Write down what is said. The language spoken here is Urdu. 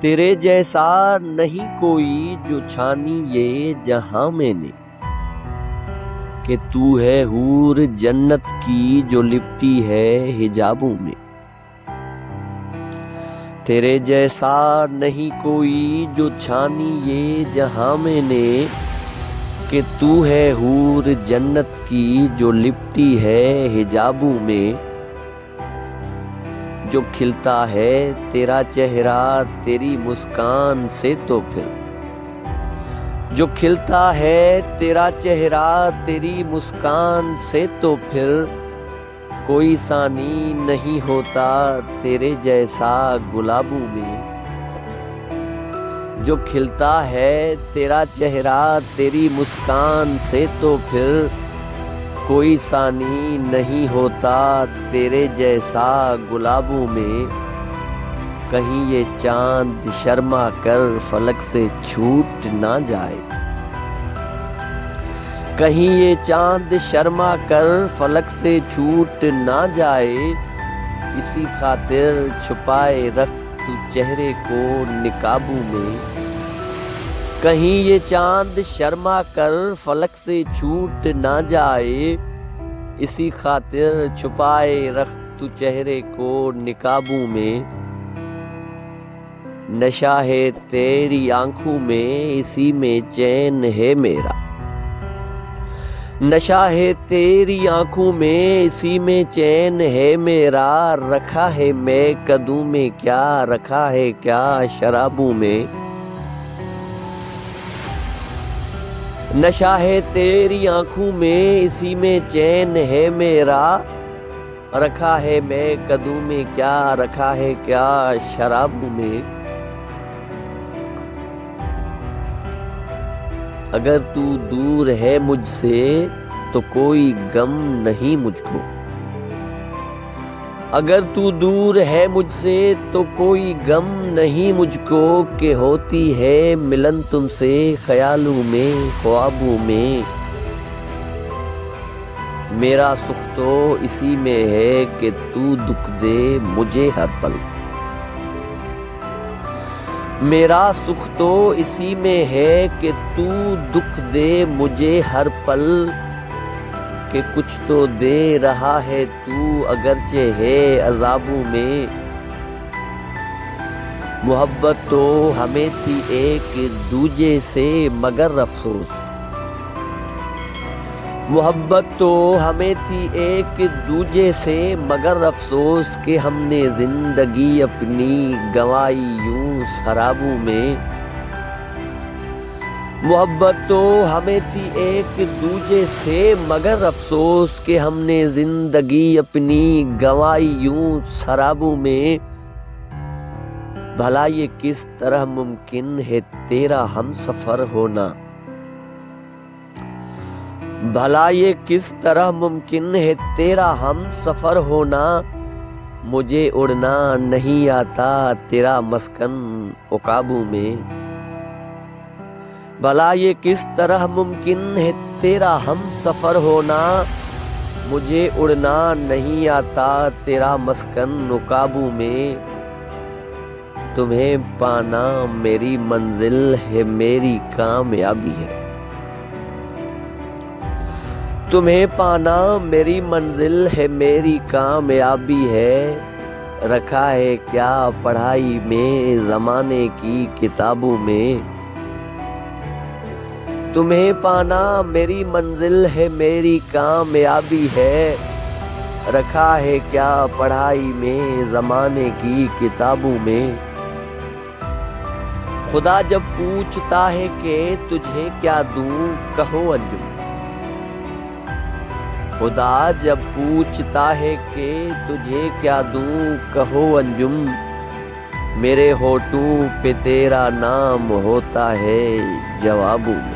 تیرے جیسا نہیں کوئی جو چھانی یہ جہاں میں نے، کہ تو ہے حور جنت کی جو لپٹی ہے حجابوں میں۔ تیرے جیسا نہیں کوئی جو چھانی یہ جہاں میں نے، کہ تو ہے حور جنت کی جو لپٹی ہے حجابوں میں۔ جو کھلتا ہے تیرا چہرہ تیری مسکان سے تو پھر، جو کھلتا ہے تیرا چہرہ تیری مسکان سے تو پھر، کوئی ثانی نہیں ہوتا تیرے جیسا گلابوں میں۔ جو کھلتا ہے تیرا چہرہ تیری مسکان سے تو پھر، کوئی ثانی نہیں ہوتا تیرے جیسا گلابوں میں۔ کہیں یہ چاند شرما کر فلک سے چھوٹ نہ جائے، کہیں یہ چاند شرما کر فلک سے چھوٹ نہ جائے، اسی خاطر چھپائے رکھ تو چہرے کو نقابوں میں۔ کہیں یہ چاند شرما کر فلک سے چھوٹ نہ جائے، اسی خاطر چھپائے رکھ تو چہرے کو نقابوں میں۔ نشہ ہے تیری آنکھوں میں اسی میں چین ہے میرا، نشہ ہے تیری آنکھوں میں اسی میں چین ہے میرا، رکھا ہے میں قدوں میں کیا رکھا ہے کیا شرابوں میں۔ نشہ ہے تیری آنکھوں میں اسی میں چین ہے میرا، رکھا ہے میں قدوں میں کیا رکھا ہے کیا شرابوں میں۔ اگر تو دور ہے مجھ سے تو کوئی غم نہیں مجھ کو، اگر تو دور ہے مجھ سے تو کوئی غم نہیں مجھ کو، کہ ہوتی ہے ملن تم سے خیالوں میں خوابوں میں۔ میرا سکھ تو اسی میں ہے کہ تو دکھ دے مجھے ہر پل، میرا سکھ تو اسی میں ہے کہ تو دکھ دے مجھے ہر پل، کہ کچھ تو دے رہا ہے تو اگرچہ ہے عذابوں میں۔ محبت تو ہمیں تھی ایک دوجے سے مگر افسوس، محبت تو ہمیں تھی ایک دوجے سے مگر افسوس، کہ ہم نے زندگی اپنی گنوائی یوں سرابوں میں۔ محبت تو ہمیں تھی ایک دوجے سے مگر افسوس، کہ ہم نے زندگی اپنی گنوائی یوں سرابوں میں۔ بھلا یہ کس طرح ممکن ہے تیرا ہم سفر ہونا، بھلا یہ کس طرح ممکن ہے تیرا ہم سفر ہونا، مجھے اڑنا نہیں آتا تیرا مسکن عقابوں میں۔ بھلا یہ کس طرح ممکن ہے تیرا ہم سفر ہونا، مجھے اڑنا نہیں آتا تیرا مسکن عقابوں میں۔ تمہیں پانا میری منزل ہے میری کامیابی ہے، تمہیں پانا میری منزل ہے میری کامیابی ہے، رکھا ہے کیا پڑھائی میں زمانے کی کتابوں میں۔ تمہیں پانا میری منزل ہے میری کامیابی ہے، رکھا ہے کیا پڑھائی میں زمانے کی کتابوں میں۔ خدا جب پوچھتا ہے کہ تجھے کیا دوں کہو انجم، خدا جب پوچھتا ہے کہ تجھے کیا دوں کہو انجم، میرے ہونٹوں پہ تیرا نام ہوتا ہے جوابوں میں۔